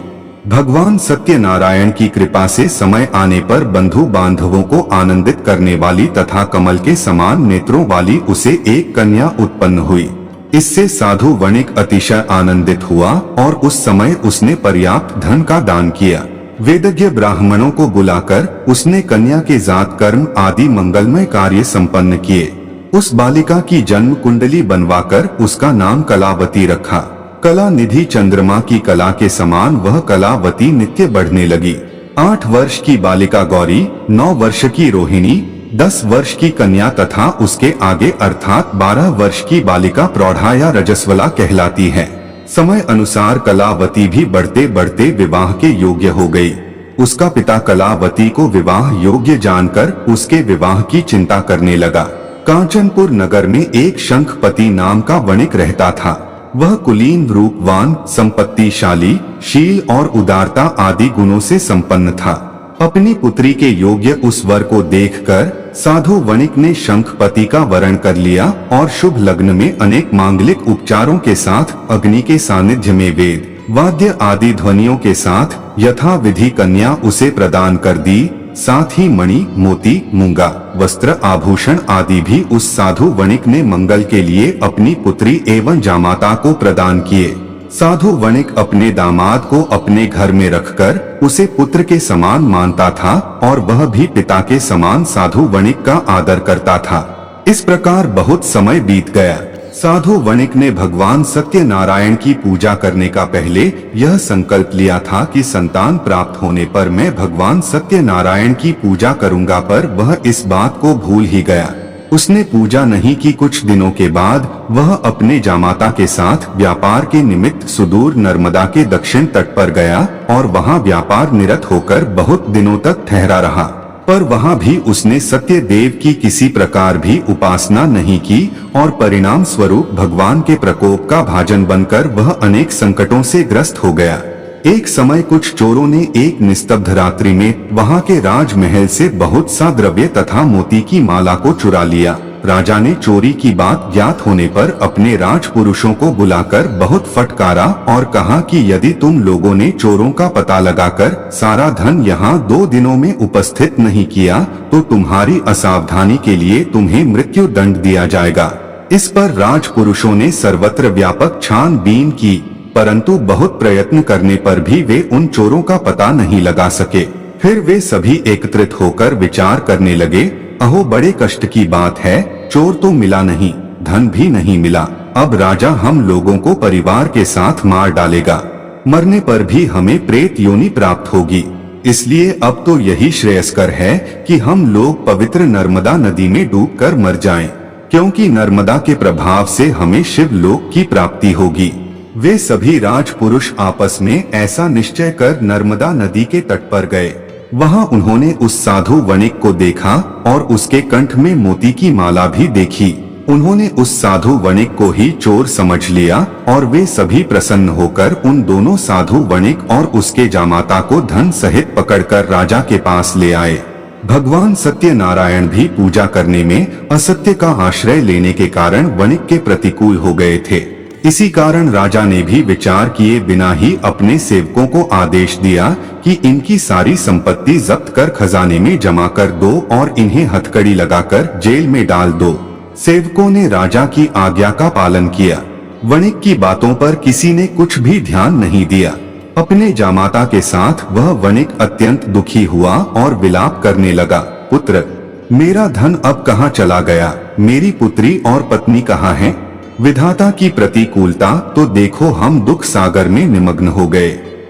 Speaker 1: भगवान सत्यनारायण की कृपा से समय आने पर बंधु बांधवों को आनंदित करने वाली तथा कमल के समान नेत्रों वाली उसे एक कन्या उत्पन्न हुई। इससे साधु वणिक अतिशय आनंदित हुआ और उस समय उसने पर्याप्त धन का दान किया। वेदज्ञ ब्राह्मणों को बुलाकर उसने कन्या के जात कर्म आदि मंगलमय कार्य संपन्न किए। उस बालिका की जन्म कुंडली बनवाकर उसका नाम कलावती रखा। कला निधि चंद्रमा की कला के समान वह कलावती नित्य बढ़ने लगी। 8 वर्ष की बालिका गौरी, 9 वर्ष की रोहिणी, 10 वर्ष की कन्या तथा उसके आगे अर्थात 12 वर्ष की बालिका प्रौढ़ा या रजस्वला कहलाती है। समय अनुसार कलावती भी बढ़ते बढ़ते विवाह के योग्य हो गई। उसका पिता कलावती को विवाह योग्य जानकर उसके विवाह की चिंता करने लगा। कांचनपुर नगर में एक शंखपति नाम का वणिक रहता था। वह कुलीन, रूपवान, संपत्तिशाली, शील और उदारता आदि गुणों से संपन्न था। अपनी पुत्री के योग्य उस वर को देखकर साधु वणिक ने शंखपति का वरण कर लिया और शुभ लग्न में अनेक मांगलिक उपचारों के साथ अग्नि के सानिध्य में वेद वाद्य आदि ध्वनियों के साथ यथा विधि कन्या उसे प्रदान कर दी। साथ ही मणि, मोती, मूंगा, वस्त्र, आभूषण आदि भी उस साधु वणिक ने मंगल के लिए अपनी पुत्री एवं जामाता को प्रदान किए। साधु वणिक अपने दामाद को अपने घर में रखकर उसे पुत्र के समान मानता था और वह भी पिता के समान साधु वणिक का आदर करता था। इस प्रकार बहुत समय बीत गया। साधु वणिक ने भगवान सत्यनारायण की पूजा करने का पहले यह संकल्प लिया था कि संतान प्राप्त होने पर मैं भगवान सत्यनारायण की पूजा करूंगा, पर वह इस बात को भूल ही गया। उसने पूजा नहीं की। कुछ दिनों के बाद वह अपने जामाता के साथ व्यापार के निमित्त सुदूर नर्मदा के दक्षिण तट पर गया और वहां व्यापार निरत होकर बहुत दिनों तक ठहरा रहा, पर वहां भी उसने सत्यदेव की किसी प्रकार भी उपासना नहीं की और परिणाम स्वरूप भगवान के प्रकोप का भाजन बनकर वह अनेक संकटों से ग्रस्त हो गया। एक समय कुछ चोरों ने एक निस्तब्ध रात्रि में वहां के राजमहल से बहुत सा द्रव्य तथा मोती की माला को चुरा लिया राजा ने चोरी की बात ज्ञात होने पर अपने राजपुरुषों को बुलाकर बहुत फटकारा और कहा कि यदि तुम लोगों ने चोरों का पता लगाकर सारा धन यहाँ 2 दिनों में उपस्थित नहीं किया तो तुम्हारी असावधानी के लिए तुम्हें मृत्यु दंड दिया जाएगा। इस पर राजपुरुषों ने सर्वत्र व्यापक छानबीन की, परंतु बहुत प्रयत्न करने पर भी वे उन चोरों का पता नहीं लगा सके। फिर वे सभी एकत्रित होकर विचार करने लगे, अहो बड़े कष्ट की बात है, चोर तो मिला नहीं, धन भी नहीं मिला। अब राजा हम लोगों को परिवार के साथ मार डालेगा, मरने पर भी हमें प्रेत योनि प्राप्त होगी। इसलिए अब तो यही श्रेयस्कर है कि हम लोग पवित्र नर्मदा नदी में डूबकर मर जाएं, क्योंकि नर्मदा के प्रभाव से हमें शिवलोक की प्राप्ति होगी। वे सभी राजपुरुष आपस में ऐसा निश्चय कर नर्मदा नदी के तट पर गए। वहां उन्होंने उस साधु वणिक को देखा और उसके कंठ में मोती की माला भी देखी। उन्होंने उस साधु वणिक को ही चोर समझ लिया और वे सभी प्रसन्न होकर उन दोनों साधु वणिक और उसके जामाता को धन सहित पकड़कर राजा के पास ले आए। भगवान सत्यनारायण भी पूजा करने में असत्य का आश्रय लेने के कारण वणिक के प्रतिकूल हो गए थे। इसी कारण राजा ने भी विचार किए बिना ही अपने सेवकों को आदेश दिया कि इनकी सारी संपत्ति जब्त कर खजाने में जमा कर दो और इन्हें हथकड़ी लगाकर जेल में डाल दो। सेवकों ने राजा की आज्ञा का पालन किया। वणिक की बातों पर किसी ने कुछ भी ध्यान नहीं दिया। अपने जामाता के साथ वह वणिक अत्यंत दुखी हुआ और विलाप करने लगा, पुत्र, मेरा धन अब कहाँ चला गया? मेरी पुत्री और पत्नी कहाँ हैं? विधाता की प्रतिकूलता, तो देखो हम दुख सागर में निमग्न हो गए।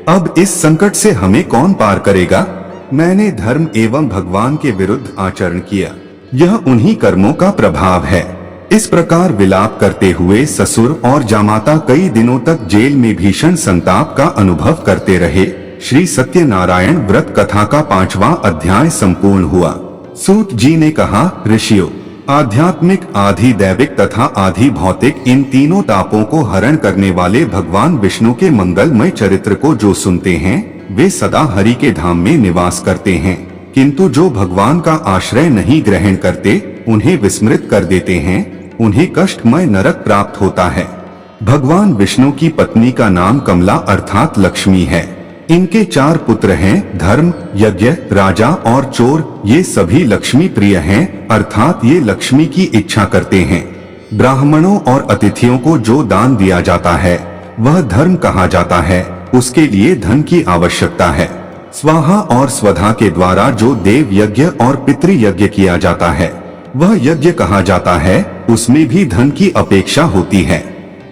Speaker 1: अब इस संकट से हमें कौन पार करेगा? मैंने धर्म एवं भगवान के विरुद्ध आचरण किया, यह उन्हीं कर्मों का प्रभाव है। इस प्रकार विलाप करते हुए ससुर और जामाता कई दिनों तक जेल में भीषण संताप का अनुभव करते रहे। श्री सत्यनारायण व्रत कथा का 5वां अध्याय संपूर्ण हुआ। सूत जी ने कहा, ऋषियों, आध्यात्मिक, आधि दैविक तथा आधि भौतिक इन तीनों तापों को हरण करने वाले भगवान विष्णु के मंगलमय चरित्र को जो सुनते हैं वे सदा हरि के धाम में निवास करते हैं, किंतु जो भगवान का आश्रय नहीं ग्रहण करते उन्हें विस्मृत कर देते हैं, उन्हें कष्टमय नरक प्राप्त होता है। भगवान विष्णु की पत्नी का नाम कमला अर्थात लक्ष्मी है। इनके 4 पुत्र हैं, धर्म, यज्ञ, राजा और चोर। ये सभी लक्ष्मी प्रिय हैं, अर्थात ये लक्ष्मी की इच्छा करते हैं। ब्राह्मणों और अतिथियों को जो दान दिया जाता है वह धर्म कहा जाता है, उसके लिए धन की आवश्यकता है। स्वाहा और स्वधा के द्वारा जो देव यज्ञ और पितृ यज्ञ किया जाता है वह यज्ञ कहा जाता है, उसमें भी धन की अपेक्षा होती है।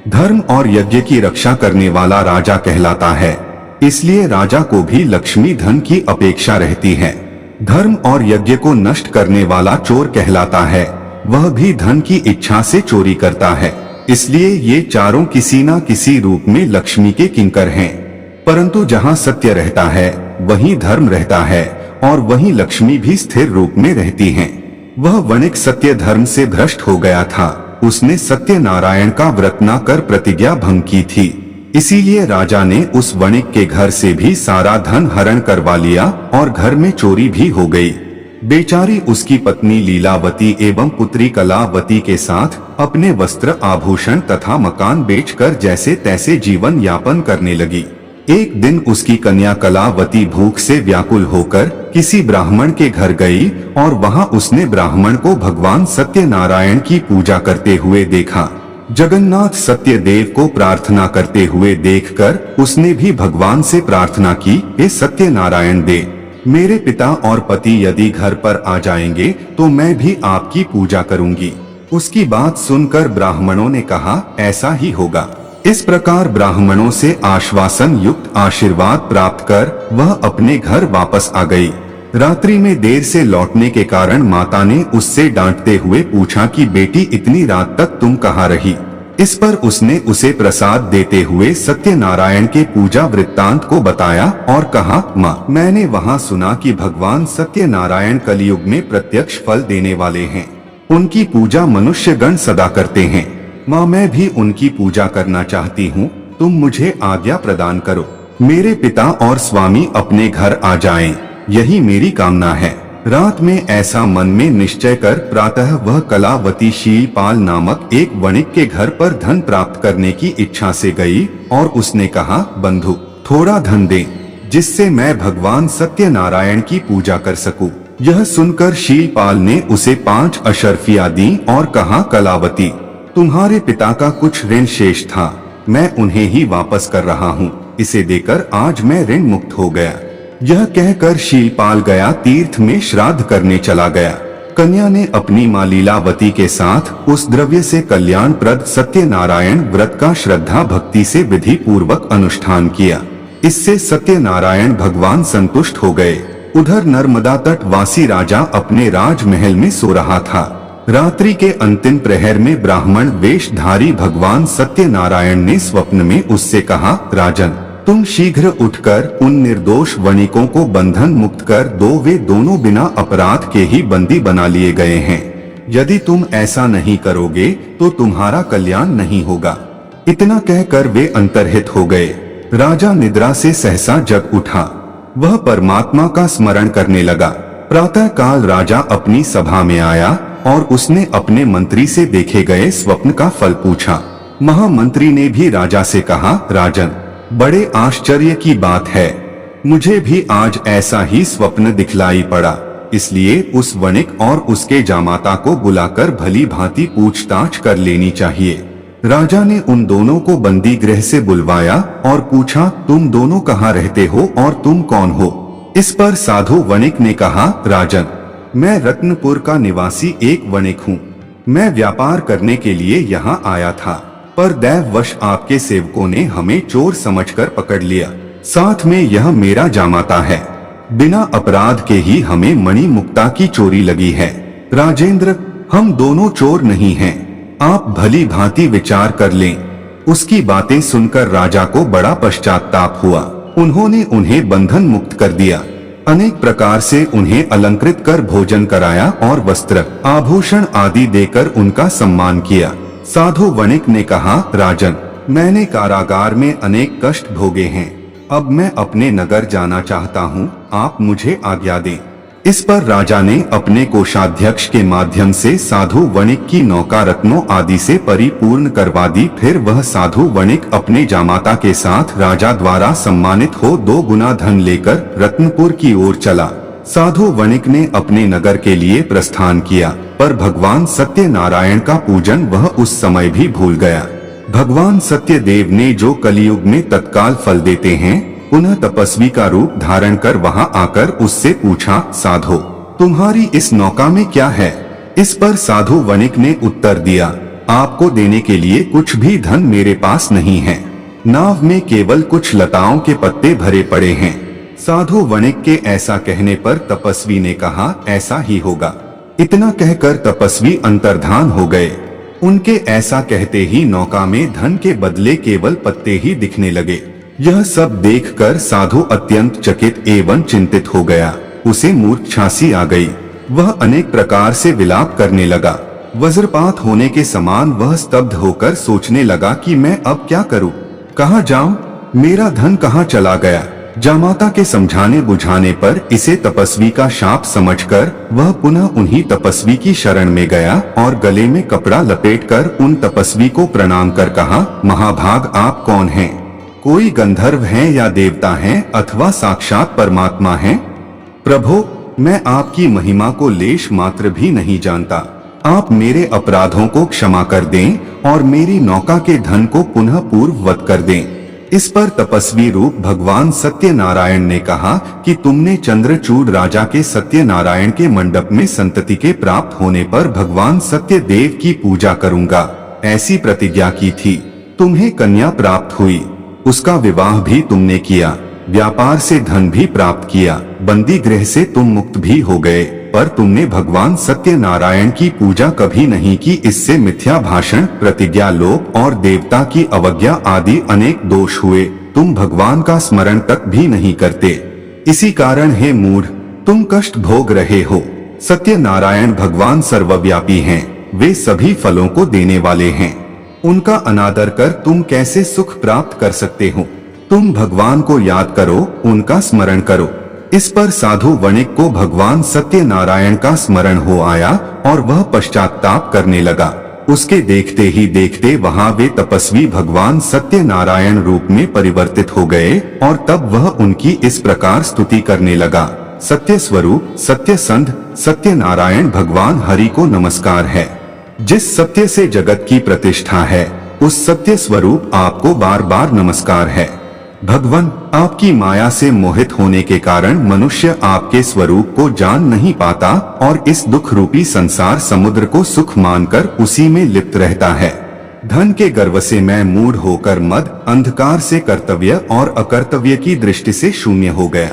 Speaker 1: धर्म और यज्ञ की रक्षा करने वाला राजा कहलाता है, इसलिए राजा को भी लक्ष्मी धन की अपेक्षा रहती है। धर्म और यज्ञ को नष्ट करने वाला चोर कहलाता है, वह भी धन की इच्छा से चोरी करता है। इसलिए ये चारों किसी न किसी रूप में लक्ष्मी के किंकर हैं। परंतु जहाँ सत्य रहता है वहीं धर्म रहता है और वहीं लक्ष्मी भी स्थिर रूप में रहती हैं। वह वणिक सत्य धर्म से भ्रष्ट हो गया था। उसने सत्यनारायण का व्रत न कर प्रतिज्ञा भंग की थी। इसीलिए राजा ने उस वणिक के घर से भी सारा धन हरण करवा लिया और घर में चोरी भी हो गई। बेचारी उसकी पत्नी लीलावती एवं पुत्री कलावती के साथ अपने वस्त्र, आभूषण तथा मकान बेचकर जैसे तैसे जीवन यापन करने लगी। एक दिन उसकी कन्या कलावती भूख से व्याकुल होकर किसी ब्राह्मण के घर गई और वहां उसने ब्राह्मण को भगवान सत्यनारायण की पूजा करते हुए देखा। जगन्नाथ सत्यदेव को प्रार्थना करते हुए देखकर उसने भी भगवान से प्रार्थना की, हे सत्यनारायण देव, मेरे पिता और पति यदि घर पर आ जाएंगे तो मैं भी आपकी पूजा करूंगी। उसकी बात सुनकर ब्राह्मणों ने कहा, ऐसा ही होगा। इस प्रकार ब्राह्मणों से आश्वासन युक्त आशीर्वाद प्राप्त कर वह अपने घर वापस आ गई। रात्रि में देर से लौटने के कारण माता ने उससे डांटते हुए पूछा कि बेटी, इतनी रात तक तुम कहाँ रही? इस पर उसने उसे प्रसाद देते हुए सत्यनारायण के पूजा वृत्तांत को बताया और कहा, माँ, मैंने वहाँ सुना कि भगवान सत्यनारायण कलयुग में प्रत्यक्ष फल देने वाले हैं। उनकी पूजा मनुष्य गण सदा करते हैं। माँ, मैं भी उनकी पूजा करना चाहती हूँ, तुम मुझे आज्ञा प्रदान करो। मेरे पिता और स्वामी अपने घर आ जाएं, यही मेरी कामना है। रात में ऐसा मन में निश्चय कर प्रातः वह कलावती शीलपाल नामक एक वणिक के घर पर धन प्राप्त करने की इच्छा से गई और उसने कहा, बंधु थोड़ा धन दे जिससे मैं भगवान सत्यनारायण की पूजा कर सकूं। यह सुनकर शीलपाल ने उसे 5 अशर्फियां दी और कहा, कलावती तुम्हारे पिता का कुछ ऋण शेष था, मैं उन्हें ही वापस कर रहा हूँ, इसे देकर आज मैं ऋण मुक्त हो गया। यह कहकर शीलपाल गया तीर्थ में श्राद्ध करने चला गया। कन्या ने अपनी मां लीलावती के साथ उस द्रव्य से कल्याणप्रद सत्यनारायण व्रत का श्रद्धा भक्ति से विधि पूर्वक अनुष्ठान किया। इससे सत्यनारायण भगवान संतुष्ट हो गए। उधर नर्मदा तट वासी राजा अपने राजमहल में सो रहा था। रात्रि के अंतिम प्रहर में ब्राह्मण वेशधारी भगवान सत्यनारायण ने स्वप्न में उससे कहा, राजन तुम शीघ्र उठकर उन निर्दोष वणिकों को बंधन मुक्त कर दो, वे दोनों बिना अपराध के ही बंदी बना लिए गए हैं। यदि तुम ऐसा नहीं करोगे तो तुम्हारा कल्याण नहीं होगा। इतना कहकर वे अंतर्हित हो गए। राजा निद्रा से सहसा जग उठा। वह परमात्मा का स्मरण करने लगा। प्रातः काल राजा अपनी सभा में आया और उसने अपने मंत्री से देखे गए स्वप्न का फल पूछा। महामंत्री ने भी राजा से कहा, राजन बड़े आश्चर्य की बात है, मुझे भी आज ऐसा ही स्वप्न दिखलाई पड़ा, इसलिए उस वणिक और उसके जामाता को बुलाकर भली भांति पूछताछ कर लेनी चाहिए। राजा ने उन दोनों को बंदी गृह से बुलवाया और पूछा, तुम दोनों कहाँ रहते हो और तुम कौन हो? इस पर साधु वणिक ने कहा, राजन मैं रत्नपुर का निवासी एक वणिक हूँ। मैं व्यापार करने के लिए यहाँ आया था, पर दैववश आपके सेवकों ने हमें चोर समझकर पकड़ लिया। साथ में यह मेरा जामाता है। बिना अपराध के ही हमें मणि मुक्ता की चोरी लगी है। राजेंद्र हम दोनों चोर नहीं हैं, आप भली भांति विचार कर लें। उसकी बातें सुनकर राजा को बड़ा पश्चाताप हुआ। उन्होंने उन्हें बंधन मुक्त कर दिया। अनेक प्रकार से उन्हें अलंकृत कर भोजन कराया और वस्त्र आभूषण आदि देकर उनका सम्मान किया। साधु वणिक ने कहा, राजन मैंने कारागार में अनेक कष्ट भोगे हैं, अब मैं अपने नगर जाना चाहता हूँ, आप मुझे आज्ञा दें। इस पर राजा ने अपने कोषाध्यक्ष के माध्यम से साधु वणिक की नौका रत्नों आदि से परिपूर्ण करवा दी। फिर वह साधु वणिक अपने जामाता के साथ राजा द्वारा सम्मानित हो 2 गुना धन लेकर रत्नपुर की ओर चला। साधु वणिक ने अपने नगर के लिए प्रस्थान किया, पर भगवान सत्यनारायण का पूजन वह उस समय भी भूल गया। भगवान सत्यदेव ने जो कलियुग में तत्काल फल देते हैं, पुनः तपस्वी का रूप धारण कर वहां आकर उससे पूछा, साधो तुम्हारी इस नौका में क्या है? इस पर साधु वणिक ने उत्तर दिया, आपको देने के लिए कुछ भी धन मेरे पास नहीं है। नाव में केवल कुछ लताओं के पत्ते भरे पड़े हैं। साधु वणिक के ऐसा कहने पर तपस्वी ने कहा, ऐसा ही होगा। इतना कहकर तपस्वी अंतर्धान हो गए। उनके ऐसा कहते ही नौका में धन के बदले केवल पत्ते ही दिखने लगे। यह सब देखकर साधु अत्यंत चकित एवं चिंतित हो गया। उसे मूर्छासी आ गई। वह अनेक प्रकार से विलाप करने लगा। वज्रपात होने के समान वह स्तब्ध होकर सोचने लगा कि मैं अब क्या करूं, कहां जाऊं, मेरा धन कहां चला गया। जामाता के समझाने बुझाने पर इसे तपस्वी का शाप समझकर वह पुनः उन्हीं तपस्वी की शरण में गया और गले में कपड़ा लपेटकर उन तपस्वी को प्रणाम कर कहा, महाभाग आप कौन हैं? कोई गंधर्व हैं या देवता हैं अथवा साक्षात परमात्मा हैं? प्रभो मैं आपकी महिमा को लेश मात्र भी नहीं जानता। आप मेरे अपराधों को क्षमा कर दें और मेरी नौका के धन को पुनः पूर्ववत कर दें। इस पर तपस्वी रूप भगवान सत्यनारायण ने कहा कि तुमने चंद्रचूड़ राजा के सत्यनारायण के मंडप में संतति के प्राप्त होने पर भगवान सत्यदेव की पूजा करूंगा ऐसी प्रतिज्ञा की थी। तुम्हें कन्या प्राप्त हुई, उसका विवाह भी तुमने किया, व्यापार से धन भी प्राप्त किया, बंदी गृह से तुम मुक्त भी हो गए, पर तुमने भगवान सत्यनारायण की पूजा कभी नहीं की। इससे मिथ्या भाषण, प्रतिज्ञा लोप और देवता की अवज्ञा आदि अनेक दोष हुए। तुम भगवान का स्मरण तक भी नहीं करते। इसी कारण हे मूढ़ तुम कष्ट भोग रहे हो। सत्यनारायण भगवान सर्वव्यापी हैं, वे सभी फलों को देने वाले हैं। उनका अनादर कर तुम कैसे सुख प्राप्त कर सकते हो? तुम भगवान को याद करो, उनका स्मरण करो। इस पर साधु वणिक को भगवान सत्यनारायण का स्मरण हो आया और वह पश्चाताप करने लगा। उसके देखते ही देखते वहां वे तपस्वी भगवान सत्यनारायण रूप में परिवर्तित हो गए और तब वह उनकी इस प्रकार स्तुति करने लगा। सत्य स्वरूप, सत्य संध, सत्यनारायण भगवान हरि को नमस्कार है। जिस सत्य से जगत की प्रतिष्ठा है, उस सत्य स्वरूप आपको बार बार नमस्कार है। भगवान, आपकी माया से मोहित होने के कारण मनुष्य आपके स्वरूप को जान नहीं पाता और इस दुख रूपी संसार समुद्र को सुख मानकर उसी में लिप्त रहता है। धन के गर्व से मैं मूढ़ होकर मद, अंधकार से कर्तव्य और अकर्तव्य की दृष्टि से शून्य हो गया।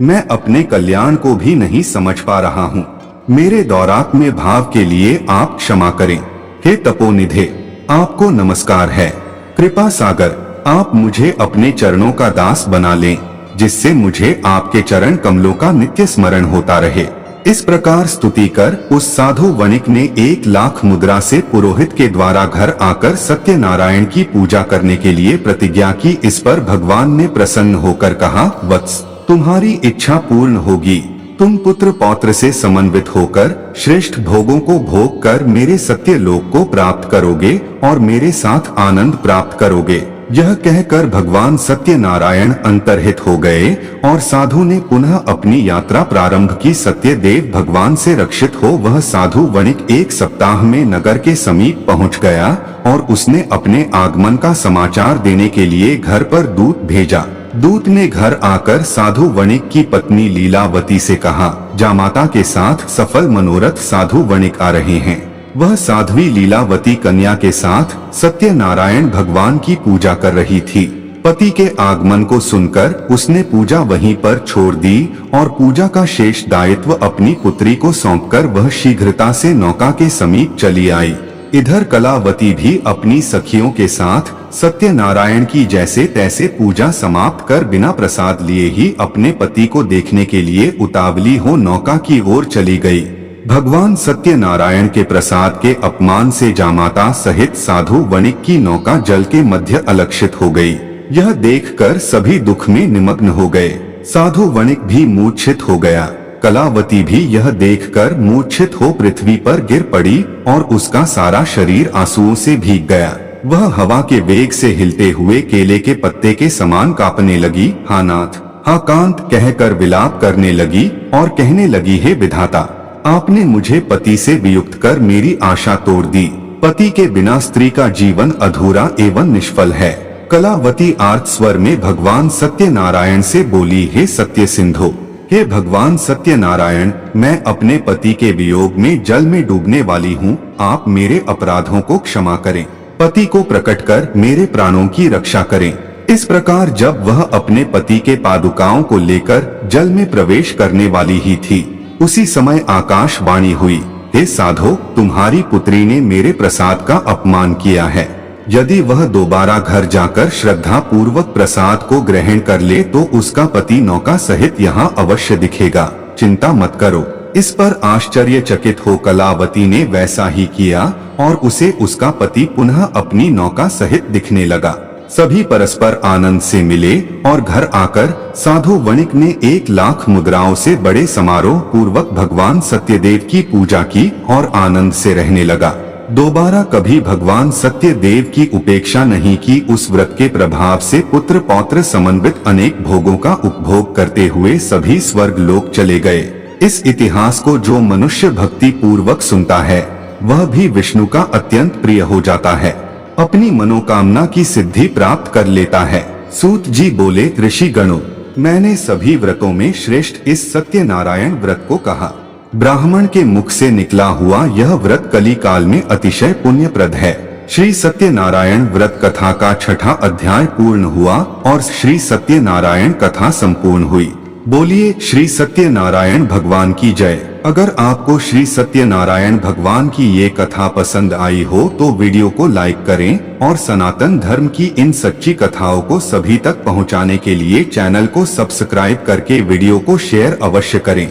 Speaker 1: मैं अपने कल्याण को भी नहीं समझ पा रहा हूँ। मेरे दौरात्म्य भाव के लिए आप क्षमा करें। हे तपोनिधे, आपको नमस्कार है। कृपा सागर, आप मुझे अपने चरणों का दास बना लें, जिससे मुझे आपके चरण कमलों का नित्य स्मरण होता रहे। इस प्रकार स्तुति कर उस साधु वणिक ने 1,00,000 मुद्रा से पुरोहित के द्वारा घर आकर सत्यनारायण की पूजा करने के लिए प्रतिज्ञा की। इस पर भगवान ने प्रसन्न होकर कहा, वत्स, तुम्हारी इच्छा पूर्ण होगी। तुम पुत्र पौत्र से समन्वित होकर श्रेष्ठ भोगों को भोग कर मेरे सत्य लोक को प्राप्त करोगे और मेरे साथ आनंद प्राप्त करोगे। यह कहकर भगवान सत्यनारायण अंतर्हित हो गए और साधु ने पुनः अपनी यात्रा प्रारंभ की। सत्यदेव भगवान से रक्षित हो वह साधु वणिक 1 सप्ताह में नगर के समीप पहुंच गया और उसने अपने आगमन का समाचार देने के लिए घर पर दूत भेजा। दूत ने घर आकर साधु वणिक की पत्नी लीलावती से कहा, जामाता के साथ सफल मनोरथ साधु वणिक आ रहे हैं। वह साध्वी लीलावती कन्या के साथ सत्यनारायण भगवान की पूजा कर रही थी। पति के आगमन को सुनकर उसने पूजा वहीं पर छोड़ दी और पूजा का शेष दायित्व अपनी पुत्री को सौंपकर वह शीघ्रता से नौका के समीप चली आई। इधर कलावती भी अपनी सखियों के साथ सत्यनारायण की जैसे तैसे पूजा समाप्त कर बिना प्रसाद लिए ही अपने पति को देखने के लिए उतावली हो नौका की ओर चली गई। भगवान सत्यनारायण के प्रसाद के अपमान से जामाता सहित साधु वणिक की नौका जल के मध्य अलक्षित हो गई। यह देखकर सभी दुख में निमग्न हो गए। साधु वणिक भी मूर्छित हो गया। कलावती भी यह देखकर मूर्छित हो पृथ्वी पर गिर पड़ी और उसका सारा शरीर आंसुओं से भीग गया। वह हवा के वेग से हिलते हुए केले के पत्ते के समान कांपने लगी। हा नाथ, हा कांत कहकर विलाप करने लगी और कहने लगी, हे विधाता, आपने मुझे पति से वियुक्त कर मेरी आशा तोड़ दी। पति के बिना स्त्री का जीवन अधूरा एवं निष्फल है। कलावती आर्त स्वर में भगवान सत्यनारायण से बोली, हे सत्य सिंधु, हे भगवान सत्यनारायण, मैं अपने पति के वियोग में जल में डूबने वाली हूँ। आप मेरे अपराधों को क्षमा करें। पति को प्रकट कर मेरे प्राणों की रक्षा करें। इस प्रकार जब वह अपने पति के पादुकाओं को लेकर जल में प्रवेश करने वाली ही थी, उसी समय आकाशवाणी हुई, हे साधो, तुम्हारी पुत्री ने मेरे प्रसाद का अपमान किया है। यदि वह दोबारा घर जाकर श्रद्धा पूर्वक प्रसाद को ग्रहण कर ले तो उसका पति नौका सहित यहाँ अवश्य दिखेगा। चिंता मत करो। इस पर आश्चर्यचकित हो कलावती ने वैसा ही किया और उसे उसका पति पुनः अपनी नौका सहित दिखने लगा। सभी परस्पर आनंद से मिले और घर आकर साधु वणिक ने 1,00,000 मुद्राओं से बड़े समारोह पूर्वक भगवान सत्यदेव की पूजा की और आनंद से रहने लगा। दोबारा कभी भगवान सत्यदेव की उपेक्षा नहीं की। उस व्रत के प्रभाव से पुत्र पौत्र समन्वित अनेक भोगों का उपभोग करते हुए सभी स्वर्ग लोक चले गए। इस इतिहास को जो मनुष्य भक्ति पूर्वक सुनता है, वह भी विष्णु का अत्यंत प्रिय हो जाता है, अपनी मनोकामना की सिद्धि प्राप्त कर लेता है। सूत जी बोले, ऋषि गणों, मैंने सभी व्रतों में श्रेष्ठ इस सत्यनारायण व्रत को कहा। ब्राह्मण के मुख से निकला हुआ यह व्रत कली काल में अतिशय पुण्यप्रद है। श्री सत्यनारायण व्रत कथा का 6ठा अध्याय पूर्ण हुआ और श्री सत्यनारायण कथा संपूर्ण हुई। बोलिए श्री सत्यनारायण भगवान की जय। अगर आपको श्री सत्यनारायण भगवान की ये कथा पसंद आई हो तो वीडियो को लाइक करें और सनातन धर्म की इन सच्ची कथाओं को सभी तक पहुंचाने के लिए चैनल को सब्सक्राइब करके वीडियो को शेयर अवश्य करें।